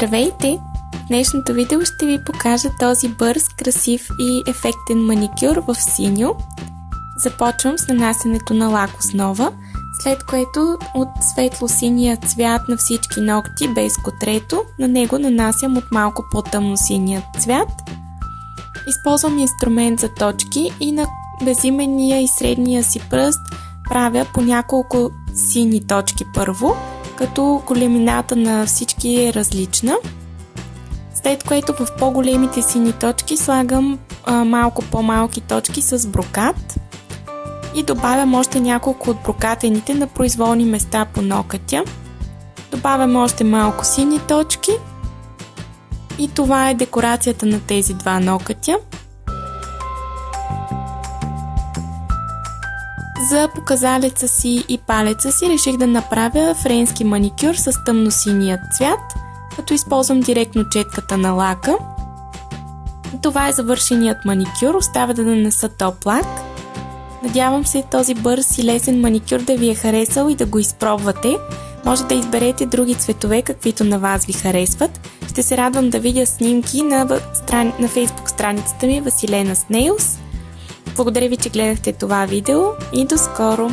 Здравейте! В днешното видео ще ви покажа този бърз, красив и ефектен маникюр в синьо. Започвам с нанасянето на лак основа, след което от светло-синия цвят на всички ногти без котрето, на него нанасям от малко по-тъмно синия цвят. Използвам инструмент за точки и на безименния и средния си пръст правя по няколко сини точки първо, като големината на всички е различна. След което в по-големите сини точки слагам малко по-малки точки с брокат и добавям още няколко от брокатените на произволни места по нокътя. Добавям още малко сини точки и това е декорацията на тези два нокътя. За показалеца си и палеца си реших да направя френски маникюр с тъмносиния цвят, като използвам директно четката на лака. Това е завършеният маникюр, остава да нанеса топ лак. Надявам се този бърз и лесен маникюр да ви е харесал и да го изпробвате. Може да изберете други цветове, каквито на вас ви харесват. Ще се радвам да видя снимки на Facebook страницата ми Василена Snails. Благодаря ви, че гледахте това видео и до скоро!